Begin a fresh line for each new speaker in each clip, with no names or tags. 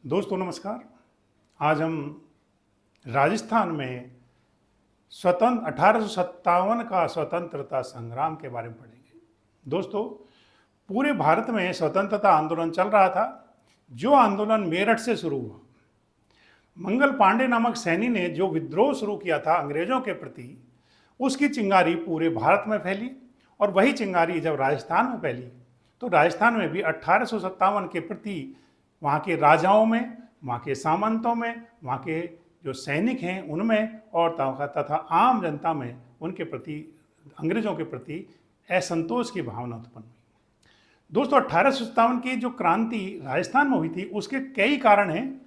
दोस्तों नमस्कार। आज हम राजस्थान में 1857 का स्वतंत्रता संग्राम के बारे में पढ़ेंगे। दोस्तों, पूरे भारत में स्वतंत्रता आंदोलन चल रहा था, जो आंदोलन मेरठ से शुरू हुआ। मंगल पांडे नामक सैनी ने जो विद्रोह शुरू किया था अंग्रेजों के प्रति, उसकी चिंगारी पूरे भारत में फैली और वही चिंगारी जब राजस्थान में फैली तो राजस्थान में भी 1857 के प्रति वहाँ के राजाओं में, वहाँ के सामंतों में, वहाँ के जो सैनिक हैं उनमें और तथा आम जनता में उनके प्रति, अंग्रेजों के प्रति असंतोष की भावना उत्पन्न हुई। दोस्तों, 1857 की जो क्रांति राजस्थान में हुई थी उसके कई कारण हैं।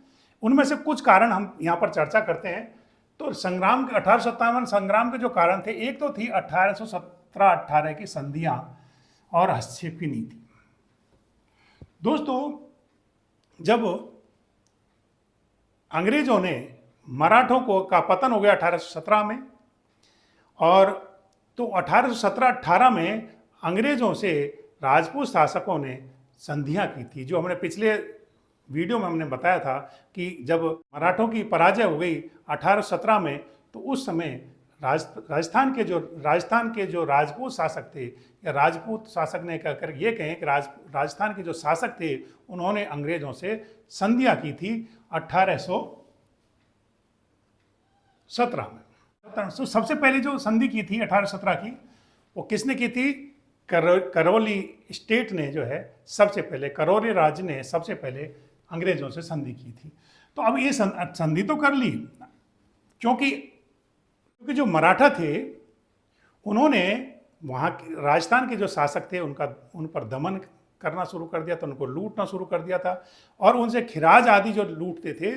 उनमें से कुछ कारण हम यहाँ पर चर्चा करते हैं। तो संग्राम के 1857 संग्राम के जो कारण थे, एक तो थी 1817-18 की संधियाँ और हस्तक्षेप की नीति। दोस्तों, जब अंग्रेजों ने मराठों का पतन हो गया 1817 में, और तो 1817-18 में अंग्रेजों से राजपूत शासकों ने संधियां की थी। जो हमने पिछले वीडियो में हमने बताया था कि जब मराठों की पराजय हो गई 1817 में, तो उस समय राजस्थान के जो राजपूत शासक थे, या राजपूत शासक ने कहकर ये कहें कि राजस्थान के जो शासक थे उन्होंने अंग्रेजों से संधियां की थी 1817 में। तो सबसे पहले जो संधि की थी 1817 की, वो किसने की थी? करौली स्टेट ने जो है सबसे पहले, करौली राज्य ने सबसे पहले अंग्रेजों से संधि की थी। तो अब ये संधि तो कर ली, क्योंकि जो मराठा थे उन्होंने वहाँ राजस्थान के जो शासक थे उन पर दमन करना शुरू कर दिया था, उनको लूटना शुरू कर दिया था, और उनसे खिराज आदि जो लूटते थे,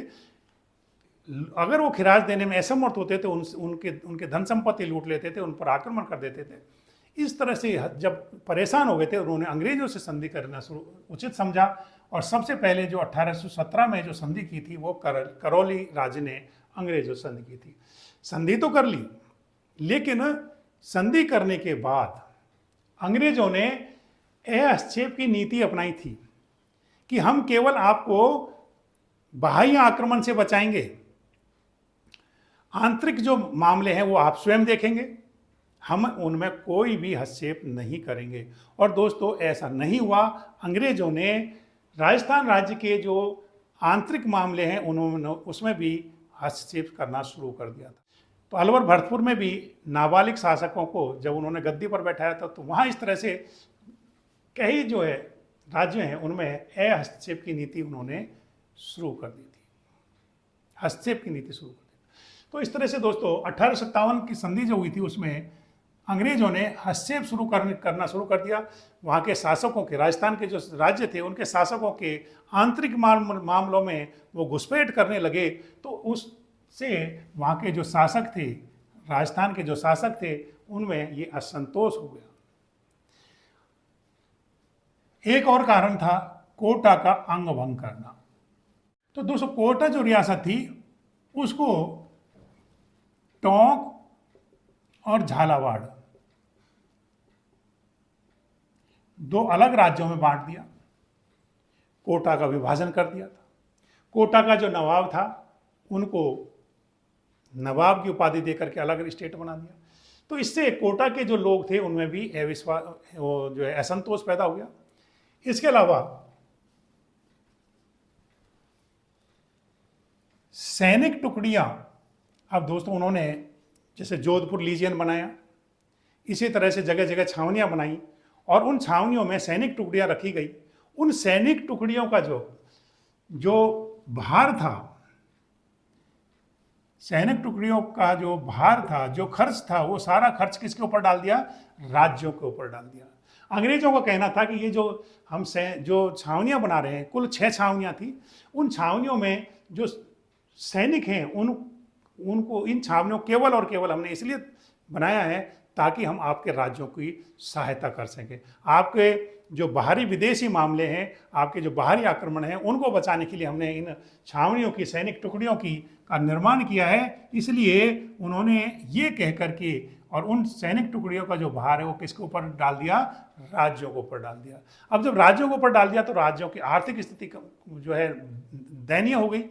अगर वो खिराज देने में असमर्थ होते तो उनके धन संपत्ति लूट लेते थे, उन पर आक्रमण कर देते थे। इस तरह से जब परेशान हो गए थे, उन्होंने अंग्रेजों से संधि करना उचित समझा, और सबसे पहले जो 1817 में जो संधि की थी वो करौली राज्य ने अंग्रेजों से संधि की थी। संधि तो कर ली, लेकिन संधि करने के बाद अंग्रेजों ने हस्तक्षेप की नीति अपनाई थी कि हम केवल आपको बाह्य आक्रमण से बचाएंगे, आंतरिक जो मामले हैं वो आप स्वयं देखेंगे, हम उनमें कोई भी हस्तक्षेप नहीं करेंगे। और दोस्तों, ऐसा नहीं हुआ। अंग्रेजों ने राजस्थान राज्य के जो आंतरिक मामले हैं उन्होंने उसमें भी हस्तक्षेप करना शुरू कर दिया था। तो अलवर भरतपुर में भी नाबालिग शासकों को जब उन्होंने गद्दी पर बैठाया था, तो वहाँ इस तरह से कई जो है राज्य हैं उनमें हस्तक्षेप की नीति उन्होंने शुरू कर दी थी, हस्तक्षेप की नीति शुरू कर दी। तो इस तरह से दोस्तों 1857 की संधि जो हुई थी उसमें अंग्रेजों ने हस्तक्षेप करना शुरू कर दिया। वहाँ के शासकों के, राजस्थान के जो राज्य थे उनके शासकों के आंतरिक मामलों में वो घुसपैठ करने लगे। तो उससे वहाँ के जो शासक थे, राजस्थान के जो शासक थे, उनमें ये असंतोष हो गया। एक और कारण था कोटा का अंग भंग करना। तो दोस्तों, कोटा जो रियासत थी उसको टोंक और झालावाड़ दो अलग राज्यों में बांट दिया, कोटा का विभाजन कर दिया था। कोटा का जो नवाब था उनको नवाब की उपाधि देकर के अलग स्टेट बना दिया। तो इससे कोटा के जो लोग थे उनमें भी अविश्वास, वो जो है असंतोष पैदा हो गया। इसके अलावा सैनिक टुकड़ियां, अब दोस्तों उन्होंने जैसे जोधपुर लीजियन बनाया, इसी तरह से जगह जगह छावनियां बनाई, और उन छावनियों में सैनिक टुकड़ियां रखी गई। उन सैनिक टुकड़ियों का जो भार था, सैनिक टुकड़ियों का जो भार था, जो खर्च था, वो सारा खर्च किसके ऊपर डाल दिया? राज्यों के ऊपर डाल दिया। अंग्रेजों का कहना था कि ये जो हम जो छावनियां बना रहे हैं, कुल 6 छावनियां थी, उन छावनियों में जो सैनिक हैं उनको इन छावनियों केवल और केवल हमने इसलिए बनाया है ताकि हम आपके राज्यों की सहायता कर सकें। आपके जो बाहरी विदेशी मामले हैं, आपके जो बाहरी आक्रमण हैं, उनको बचाने के लिए हमने इन छावनियों की, सैनिक टुकड़ियों का निर्माण किया है। इसलिए उन्होंने ये कह कर के और उन सैनिक टुकड़ियों का जो भार है वो किसके ऊपर डाल दिया, राज्यों के ऊपर डाल दिया। अब जब राज्यों के ऊपर डाल दिया तो राज्यों की आर्थिक स्थिति जो है दयनीय हो गई।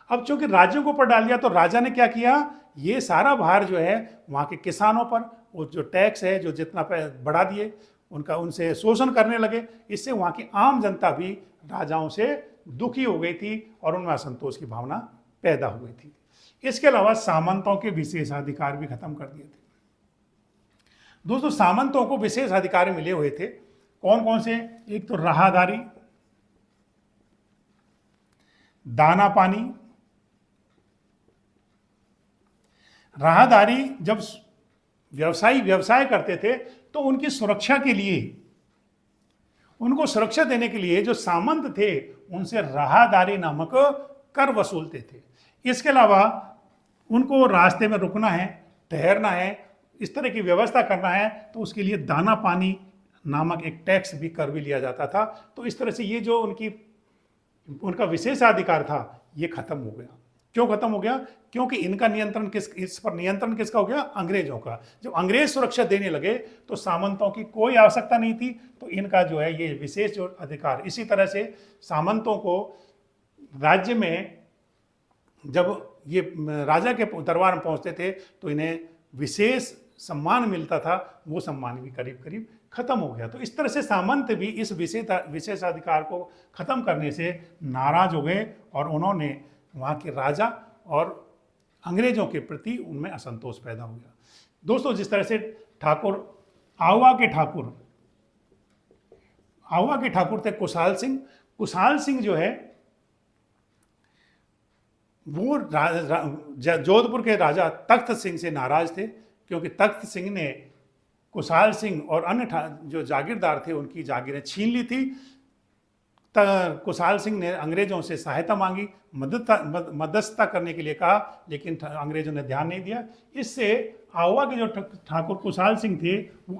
अब चूंकि राज्यों के ऊपर डाल दिया तो राजा ने क्या किया, ये सारा भार जो है वहाँ के किसानों पर, वो जो टैक्स है जो जितना बढ़ा दिए, उनका उनसे शोषण करने लगे। इससे वहाँ की आम जनता भी राजाओं से दुखी हो गई थी और उनमें असंतोष की भावना पैदा हो गई थी। इसके अलावा सामंतों के विशेषाधिकार भी खत्म कर दिए थे। दोस्तों सामंतों को विशेष अधिकार मिले हुए थे, कौन कौन से, एक तो राहदारी, दाना पानी। राहदारी जब व्यवसाय करते थे तो उनकी सुरक्षा के लिए, उनको सुरक्षा देने के लिए जो सामंत थे उनसे राहदारी नामक कर वसूलते थे। इसके अलावा उनको रास्ते में रुकना है, ठहरना है, इस तरह की व्यवस्था करना है तो उसके लिए दाना पानी नामक एक टैक्स भी कर भी लिया जाता था। तो इस तरह से ये जो उनका विशेषाधिकार था ये खत्म हो गया। क्यों खत्म हो गया, क्योंकि इनका नियंत्रण इस पर नियंत्रण किसका हो गया, अंग्रेजों का। जब अंग्रेज सुरक्षा देने लगे तो सामंतों की कोई आवश्यकता नहीं थी, तो इनका जो है ये विशेष जो अधिकार। इसी तरह से सामंतों को राज्य में जब ये राजा के दरबार में पहुंचते थे तो इन्हें विशेष सम्मान मिलता था, वो सम्मान भी करीब करीब खत्म हो गया। तो इस तरह से सामंत भी इस विशेषाधिकार को खत्म करने से नाराज हो गए और उन्होंने वहाँ के राजा और अंग्रेजों के प्रति उनमें असंतोष पैदा हो गया। दोस्तों जिस तरह से आवा के ठाकुर थे कुशाल सिंह जो है वो जोधपुर के राजा तख्त सिंह से नाराज थे, क्योंकि तख्त सिंह ने कुशाल सिंह और अन्य जो जागीरदार थे उनकी जागीरें छीन ली थी। कुशाल सिंह ने अंग्रेजों से सहायता मांगी, मध्यस्थता करने के लिए कहा, लेकिन अंग्रेजों ने ध्यान नहीं दिया। इससे आवा के जो ठाकुर कुशाल सिंह थे वो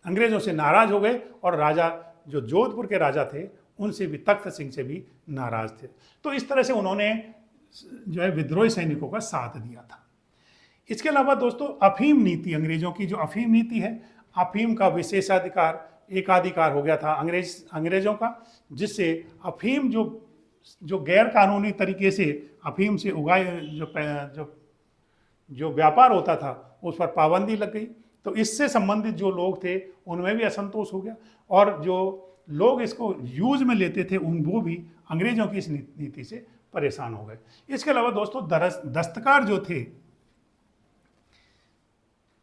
अंग्रेजों से नाराज हो गए और राजा जो जोधपुर के राजा थे उनसे भी, तख्त सिंह से भी नाराज थे। तो इस तरह से उन्होंने जो है विद्रोही सैनिकों का साथ दिया था। इसके अलावा दोस्तों अफीम नीति, अंग्रेजों की जो अफीम नीति है, अफीम का विशेषाधिकार एकाधिकार हो गया था अंग्रेजों का, जिससे अफीम जो गैर कानूनी तरीके से अफीम से उगाए जो व्यापार होता था उस पर पाबंदी लग गई। तो इससे संबंधित जो लोग थे उनमें भी असंतोष हो गया, और जो लोग इसको यूज में लेते थे वो भी अंग्रेजों की इस नीति से परेशान हो गए। इसके अलावा दोस्तों दस्तकार जो थे,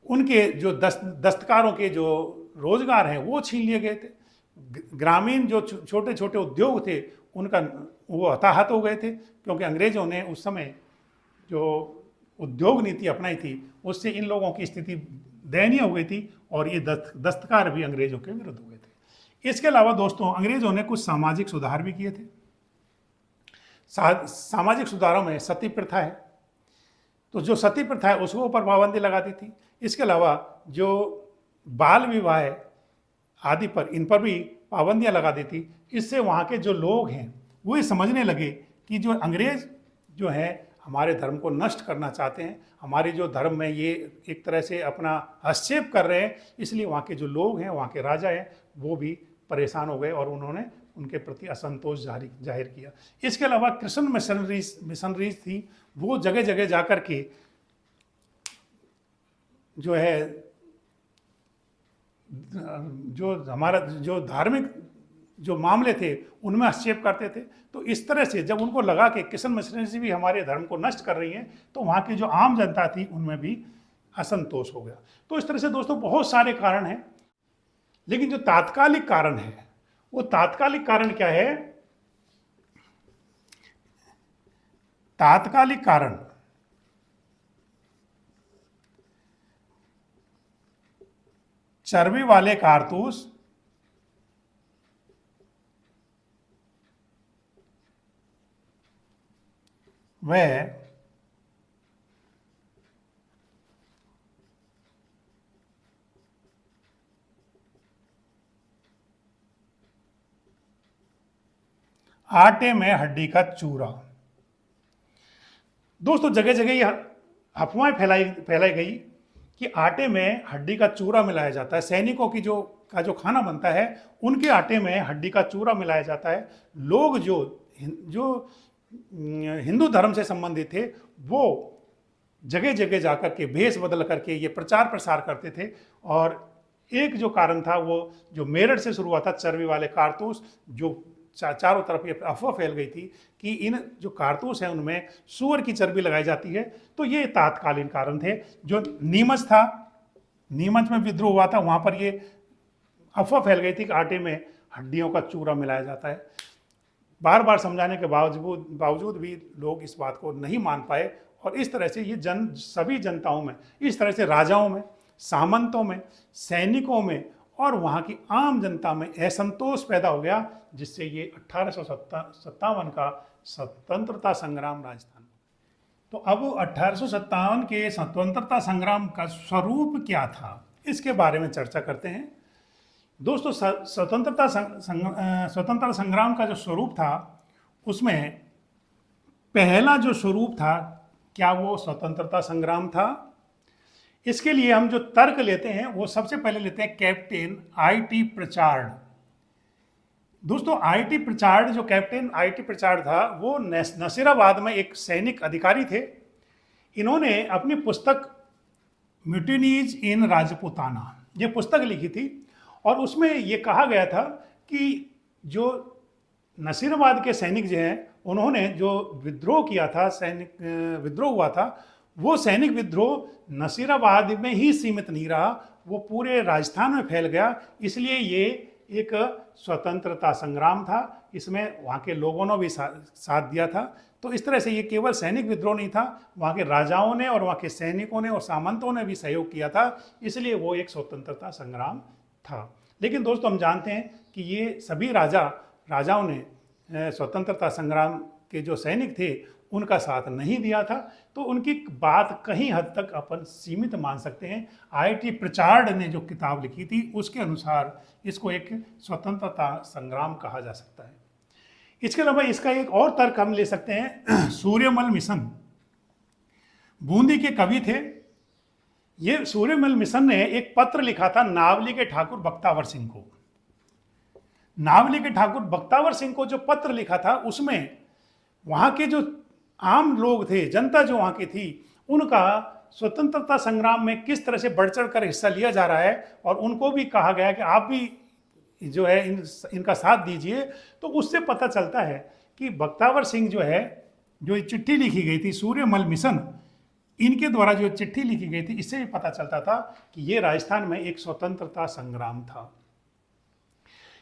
उनके जो दस्तकारों के जो रोजगार हैं वो छीन लिए गए थे। ग्रामीण जो छोटे छोटे उद्योग थे उनका वो हताहत हो गए थे, क्योंकि अंग्रेजों ने उस समय जो उद्योग नीति अपनाई थी उससे इन लोगों की स्थिति दयनीय हो गई थी, और ये दस्तकार भी अंग्रेजों के विरुद्ध हो गए थे। इसके अलावा दोस्तों अंग्रेजों ने कुछ सामाजिक सुधार भी किए थे। सामाजिक सुधारों में सती प्रथा है, तो जो सती प्रथा है उसके ऊपर पाबंदी लगा दी थी। इसके अलावा जो बाल विवाह आदि पर, इन पर भी पाबंदियां लगा दी थी। इससे वहाँ के जो लोग हैं वो ये समझने लगे कि जो अंग्रेज जो है हमारे धर्म को नष्ट करना चाहते हैं, हमारे जो धर्म में ये एक तरह से अपना हस्तक्षेप कर रहे हैं, इसलिए वहाँ के जो लोग हैं, वहाँ के राजा हैं, वो भी परेशान हो गए और उन्होंने उनके प्रति असंतोष जाहिर किया। इसके अलावा क्रिश्चियन मिशनरीज थी, वो जगह जगह जाकर के जो है जो हमारा जो धार्मिक जो मामले थे उनमें हस्तक्षेप करते थे। तो इस तरह से जब उनको लगा कि क्रिश्चियन मिशनरीज भी हमारे धर्म को नष्ट कर रही हैं, तो वहाँ की जो आम जनता थी उनमें भी असंतोष हो गया। तो इस तरह से दोस्तों बहुत सारे कारण हैं, लेकिन जो तात्कालिक कारण है वो तात्कालिक कारण क्या है? तात्कालिक कारण चर्बी वाले कारतूस व आटे में हड्डी का चूरा। दोस्तों जगह जगह ये अफवाहें फैलाई गई कि आटे में हड्डी का चूरा मिलाया जाता है। सैनिकों की जो खाना बनता है उनके आटे में हड्डी का चूरा मिलाया जाता है। लोग जो जो हिंदू धर्म से संबंधित थे वो जगह जगह जाकर के भेष बदल करके ये प्रचार प्रसार करते थे। और एक जो कारण था वो जो मेरठ से शुरू हुआ था, चर्बी वाले कारतूस, जो चारों तरफ ये अफवाह फैल गई थी कि इन जो कारतूस हैं उनमें सूअर की चर्बी लगाई जाती है। तो ये तात्कालीन कारण थे। जो नीमच था, नीमच में विद्रोह हुआ था, वहाँ पर ये अफवाह फैल गई थी कि आटे में हड्डियों का चूरा मिलाया जाता है। बार बार समझाने के बावजूद भी लोग इस बात को नहीं मान पाए और इस तरह से ये सभी जनताओं में, इस तरह से राजाओं में, सामंतों में, सैनिकों में और वहाँ की आम जनता में असंतोष पैदा हो गया, जिससे ये 1857 का स्वतंत्रता संग्राम राजस्थान। तो अब 1857 के स्वतंत्रता संग्राम का स्वरूप क्या था, इसके बारे में चर्चा करते हैं। दोस्तों, स्वतंत्रता संग्राम का जो स्वरूप था उसमें पहला जो स्वरूप था, क्या वो स्वतंत्रता संग्राम था? इसके लिए हम जो तर्क लेते हैं वो सबसे पहले लेते हैं कैप्टन आई.टी. प्रचार्ड। दोस्तों, आई.टी. प्रचार्ड, जो कैप्टन आई.टी. प्रचार्ड था, वो नसीराबाद में एक सैनिक अधिकारी थे। इन्होंने अपनी पुस्तक म्यूटिनीज इन राजपूताना, ये पुस्तक लिखी थी और उसमें ये कहा गया था कि जो नसीराबाद के सैनिक जो हैं उन्होंने जो विद्रोह किया था, सैनिक विद्रोह हुआ था, वो सैनिक विद्रोह नसीराबाद में ही सीमित नहीं रहा, वो पूरे राजस्थान में फैल गया। इसलिए ये एक स्वतंत्रता संग्राम था, इसमें वहाँ के लोगों ने भी साथ दिया था। तो इस तरह से ये केवल सैनिक विद्रोह नहीं था, वहाँ के राजाओं ने और वहाँ के सैनिकों ने और सामंतों ने भी सहयोग किया था, इसलिए वो एक स्वतंत्रता संग्राम था। लेकिन दोस्तों, हम जानते हैं कि ये सभी राजाओं ने स्वतंत्रता संग्राम के जो सैनिक थे उनका साथ नहीं दिया था। तो उनकी बात कहीं हद तक अपन सीमित मान सकते हैं। आई.टी. प्रचार्ड ने जो किताब लिखी थी उसके अनुसार इसको एक स्वतंत्रता संग्राम कहा जा सकता है। इसके अलावा इसका एक और तर्क हम ले सकते हैं। सूर्यमल मिशन बूंदी के कवि थे। ये सूर्यमल मिशन ने एक पत्र लिखा था नावली के ठाकुर बख्तावर सिंह को। नावली के ठाकुर बख्तावर सिंह को जो पत्र लिखा था उसमें वहाँ के जो आम लोग थे, जनता जो वहाँ की थी, उनका स्वतंत्रता संग्राम में किस तरह से बढ़ चढ़ कर हिस्सा लिया जा रहा है और उनको भी कहा गया कि आप भी जो है इनका साथ दीजिए। तो उससे पता चलता है कि बख्तावर सिंह जो है, जो चिट्ठी लिखी गई थी सूर्यमल मिशन, इनके द्वारा जो चिट्ठी लिखी गई थी, इससे भी पता चलता था कि ये राजस्थान में एक स्वतंत्रता संग्राम था।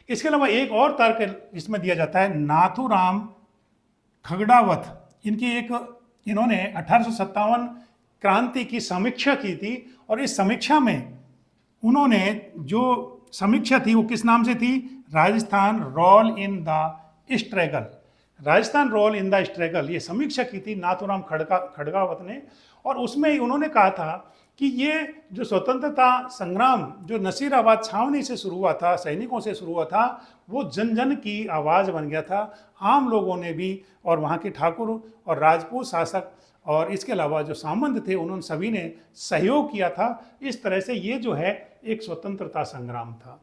इसके अलावा एक और तर्क इसमें दिया जाता है, नाथूराम खगड़ावत, इन्होंने 1857 क्रांति की समीक्षा की थी और इस समीक्षा में उन्होंने जो समीक्षा थी वो किस नाम से थी? Rajasthan role in the struggle. Rajasthan role in the struggle, ये समीक्षा की थी नाथूराम खड़गावत ने। और उसमें उन्होंने कहा था कि ये जो स्वतंत्रता संग्राम जो नसीराबाद छावनी से शुरू हुआ था, सैनिकों से शुरू हुआ था, वो जन जन की आवाज़ बन गया था। आम लोगों ने भी और वहाँ के ठाकुर और राजपूत शासक और इसके अलावा जो सामंत थे, उन्होंने सभी ने सहयोग किया था। इस तरह से ये जो है एक स्वतंत्रता संग्राम था।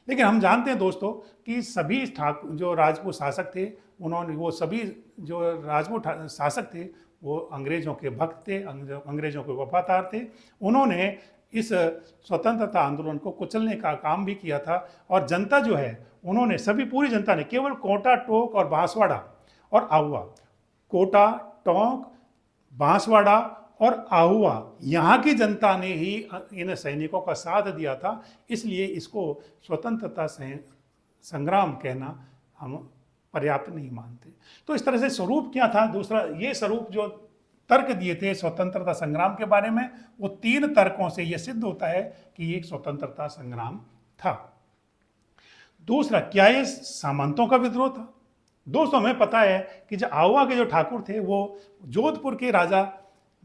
लेकिन हम जानते हैं दोस्तों कि सभी जो राजपूत शासक थे, वो सभी जो राजपूत शासक थे वो अंग्रेज़ों के भक्त थे, अंग्रेज़ों के वफादार थे। उन्होंने इस स्वतंत्रता आंदोलन को कुचलने का काम भी किया था। और जनता जो है, उन्होंने पूरी जनता ने केवल कोटा, टोंक और बांसवाड़ा और आहुआ, कोटा, टोंक, बांसवाड़ा और आहुआ, यहाँ की जनता ने ही इन सैनिकों का साथ दिया था। इसलिए इसको स्वतंत्रता संग्राम कहना हम पर्याप्त नहीं मानते। तो इस तरह से स्वरूप क्या था? दूसरा, ये स्वरूप जो तर्क दिए थे स्वतंत्रता संग्राम के बारे में, वो 3 तर्कों से ये सिद्ध होता है कि ये एक स्वतंत्रता संग्राम था। दूसरा, क्या ये सामंतों का विद्रोह था? दोस्तों, हमें पता है कि जो आहुआ के जो ठाकुर थे, वो जोधपुर के राजा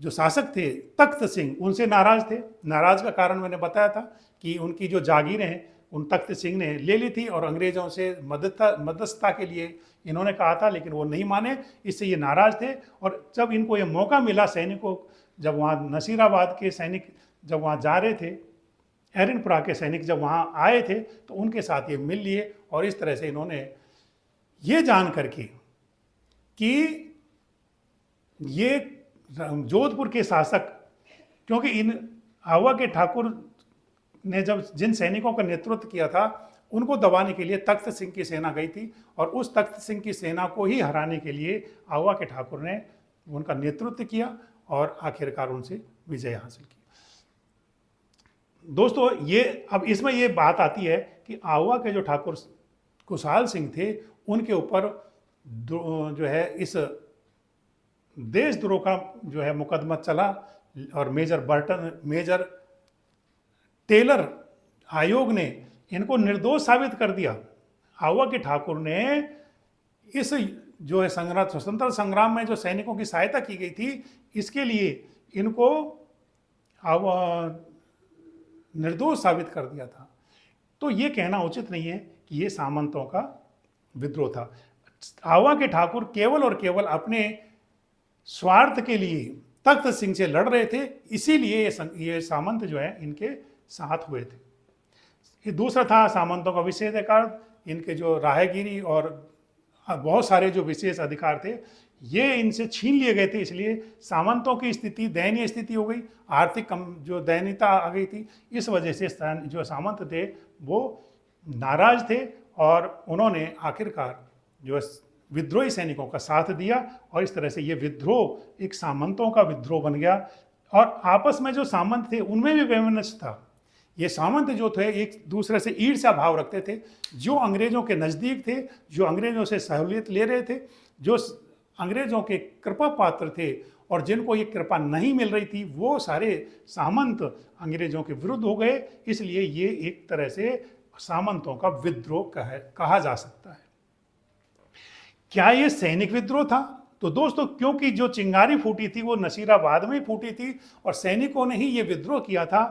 जो शासक थे तख्त सिंह, उनसे नाराज थे। नाराज का कारण मैंने बताया था कि उनकी जो जागीरें हैं उन तख्त सिंह ने ले ली थी और अंग्रेज़ों से मध्यस्थता के लिए इन्होंने कहा था, लेकिन वो नहीं माने। इससे ये नाराज़ थे और जब इनको ये मौका मिला, सैनिकों, जब वहाँ नसीराबाद के सैनिक जब वहाँ जा रहे थे, एरनपुरा के सैनिक जब वहाँ आए थे तो उनके साथ ये मिल लिए और इस तरह से इन्होंने ये जान करके कि ये जोधपुर के शासक, क्योंकि इन आवा के ठाकुर ने जब जिन सैनिकों का नेतृत्व किया था उनको दबाने के लिए तख्त सिंह की सेना गई थी और उस तख्त सिंह की सेना को ही हराने के लिए आवा के ठाकुर ने उनका नेतृत्व किया और आखिरकार उनसे विजय हासिल की। दोस्तों ये अब इसमें ये बात आती है कि आवा के जो ठाकुर खुशहाल सिंह थे उनके ऊपर जो है इस देशद्रोह का जो है मुकदमा चला और मेजर टेलर आयोग ने इनको निर्दोष साबित कर दिया। आवा के ठाकुर ने इस जो है स्वतंत्रता संग्राम में जो सैनिकों की सहायता की गई थी इसके लिए इनको निर्दोष साबित कर दिया था। तो ये कहना उचित नहीं है कि ये सामंतों का विद्रोह था। आवा के ठाकुर केवल और केवल अपने स्वार्थ के लिए तख्त सिंह से लड़ रहे थे, इसीलिए ये सामंत जो है इनके साथ हुए थे। ये दूसरा था सामंतों का विशेष अधिकार, इनके जो राहगीरी और बहुत सारे जो विशेष अधिकार थे ये इनसे छीन लिए गए थे, इसलिए सामंतों की स्थिति दयनीय स्थिति हो गई, आर्थिक जो दयनीयता आ गई थी। इस वजह से जो सामंत थे वो नाराज थे और उन्होंने आखिरकार जो विद्रोही सैनिकों का साथ दिया और इस तरह से ये विद्रोह एक सामंतों का विद्रोह बन गया। और आपस में जो सामंत थे उनमें भी वैमनस्य था। ये सामंत जो थे एक दूसरे से ईर्ष्या भाव रखते थे, जो अंग्रेजों के नज़दीक थे, जो अंग्रेजों से सहूलियत ले रहे थे, जो अंग्रेजों के कृपा पात्र थे और जिनको ये कृपा नहीं मिल रही थी वो सारे सामंत अंग्रेजों के विरुद्ध हो गए। इसलिए ये एक तरह से सामंतों का विद्रोह कहा जा सकता है। क्या ये सैनिक विद्रोह था? तो दोस्तों क्योंकि जो चिंगारी फूटी थी वो नसीराबाद में फूटी थी और सैनिकों ने ही ये विद्रोह किया था।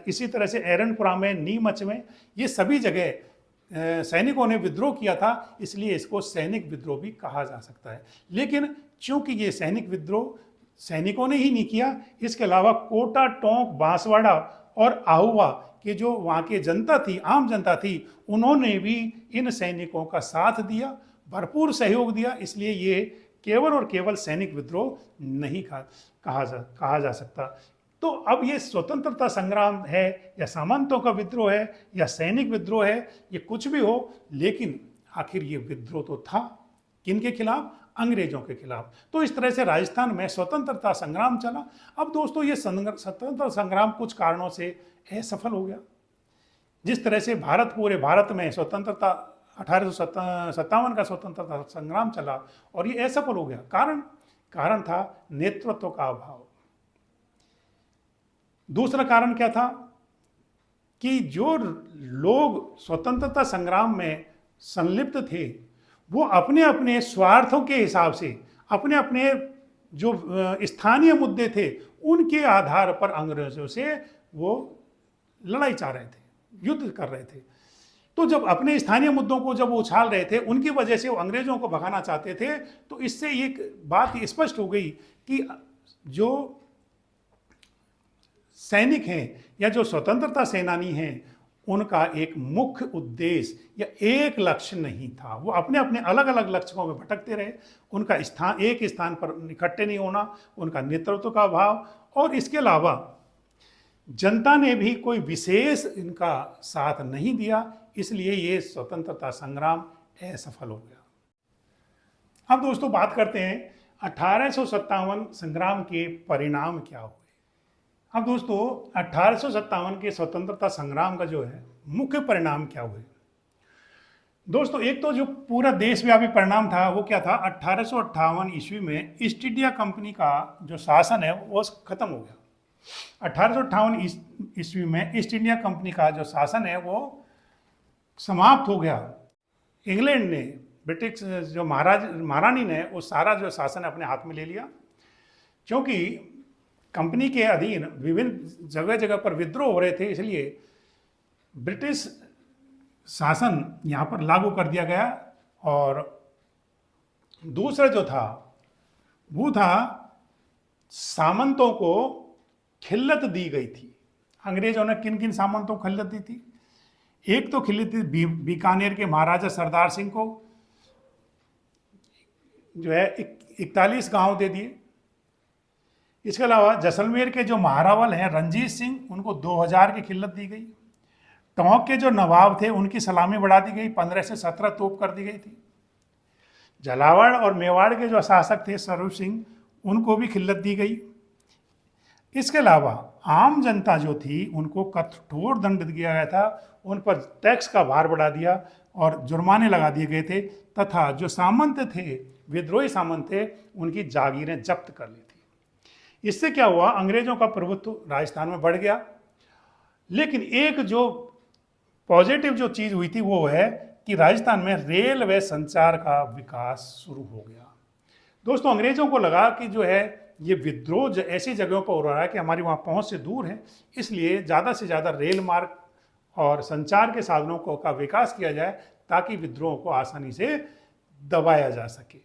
इसी तरह से एरनपुरा में, नीमच में, ये सभी जगह सैनिकों ने विद्रोह किया था, इसलिए इसको सैनिक विद्रोह भी कहा जा सकता है। लेकिन चूंकि ये सैनिक विद्रोह सैनिकों ने ही नहीं किया, इसके अलावा कोटा, टोंक, बांसवाड़ा और आहुआ के जो वहाँ की जनता थी, आम जनता थी, उन्होंने भी इन सैनिकों का साथ दिया, भरपूर सहयोग दिया। इसलिए ये केवल और केवल सैनिक विद्रोह नहीं कहा जा सकता। तो अब ये स्वतंत्रता संग्राम है या सामंतों का विद्रोह है या सैनिक विद्रोह है, ये कुछ भी हो, लेकिन आखिर ये विद्रोह तो था किनके खिलाफ? अंग्रेजों के खिलाफ। तो इस तरह से राजस्थान में स्वतंत्रता संग्राम चला। अब दोस्तों ये स्वतंत्रता संग्राम कुछ कारणों से असफल हो गया। जिस तरह से पूरे भारत में स्वतंत्रता 1857 का स्वतंत्रता संग्राम चला और ये असफल हो गया। कारण था नेतृत्व का अभाव। दूसरा कारण क्या था कि जो लोग स्वतंत्रता संग्राम में संलिप्त थे वो अपने अपने स्वार्थों के हिसाब से अपने अपने जो स्थानीय मुद्दे थे उनके आधार पर अंग्रेजों से वो लड़ाई चाह रहे थे, युद्ध कर रहे थे। तो जब अपने स्थानीय मुद्दों को जब वो उछाल रहे थे, उनकी वजह से वो अंग्रेजों को भगाना चाहते थे, तो इससे एक बात स्पष्ट हो गई कि जो सैनिक हैं या जो स्वतंत्रता सेनानी हैं उनका एक मुख्य उद्देश्य या एक लक्ष्य नहीं था। वो अपने अपने अलग अलग लक्ष्यों में भटकते रहे। उनका एक स्थान पर इकट्ठे नहीं होना, उनका नेतृत्व का अभाव, और इसके अलावा जनता ने भी कोई विशेष इनका साथ नहीं दिया, इसलिए ये स्वतंत्रता संग्राम असफल हो गया। अब दोस्तों बात करते हैं 1857 संग्राम के परिणाम क्या हुए। अब दोस्तों 1857 के स्वतंत्रता संग्राम का जो है मुख्य परिणाम क्या हुए। दोस्तों एक तो जो पूरा देशव्यापी परिणाम था वो क्या था, 1858 ईस्वी में ईस्ट इंडिया कंपनी का जो शासन है वो खत्म हो गया। 1858 ईस्वी में ईस्ट इंडिया कंपनी का जो शासन है वो समाप्त हो गया। इंग्लैंड ने, ब्रिटिश जो महारानी ने वो सारा जो शासन अपने हाथ में ले लिया, क्योंकि कंपनी के अधीन विभिन्न जगह जगह पर विद्रोह हो रहे थे, इसलिए ब्रिटिश शासन यहाँ पर लागू कर दिया गया। और दूसरा जो था वो था सामंतों को खिल्लत दी गई थी। अंग्रेजों ने किन किन सामंतों को खिल्लत दी थी? एक तो खिल्लत दी बीकानेर के महाराजा सरदार सिंह को, जो है 41 गांव दे दिए। इसके अलावा जैसलमेर के जो महारावल हैं रणजीत सिंह, उनको 2000 की खिल्लत दी गई। टोंक के जो नवाब थे उनकी सलामी बढ़ा दी गई, 15 से 17 तोप कर दी गई थी। झालावाड़ और मेवाड़ के जो शासक थे स्वरूप सिंह, उनको भी खिल्लत दी गई। इसके अलावा आम जनता जो थी उनको कठोर दंड दिया गया था, उन पर टैक्स का भार बढ़ा दिया और जुर्माने लगा दिए गए थे, तथा जो सामंत थे, विद्रोही सामंत थे, उनकी जागीरें जब्त कर ली थी। इससे क्या हुआ, अंग्रेजों का प्रभुत्व राजस्थान में बढ़ गया। लेकिन एक जो पॉजिटिव जो चीज़ हुई थी वो है कि राजस्थान में रेल व संचार का विकास शुरू हो गया। दोस्तों, अंग्रेजों को लगा कि जो है ये विद्रोह ऐसी जगहों पर हो रहा है कि हमारी वहाँ पहुँच से दूर है, इसलिए ज़्यादा से ज़्यादा रेल मार्ग और संचार के साधनों को का विकास किया जाए ताकि विद्रोह को आसानी से दबाया जा सके।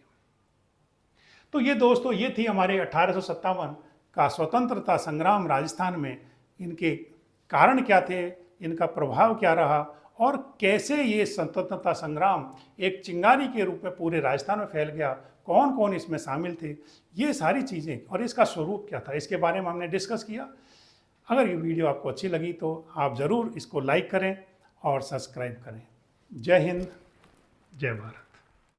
तो ये दोस्तों, ये थी हमारे 1857 का स्वतंत्रता संग्राम राजस्थान में। इनके कारण क्या थे, इनका प्रभाव क्या रहा और कैसे ये स्वतंत्रता संग्राम एक चिंगारी के रूप में पूरे राजस्थान में फैल गया, कौन कौन इसमें शामिल थे, ये सारी चीज़ें और इसका स्वरूप क्या था, इसके बारे में हमने डिस्कस किया। अगर ये वीडियो आपको अच्छी लगी तो आप ज़रूर इसको लाइक करें और सब्सक्राइब करें। जय हिंद, जय भारत।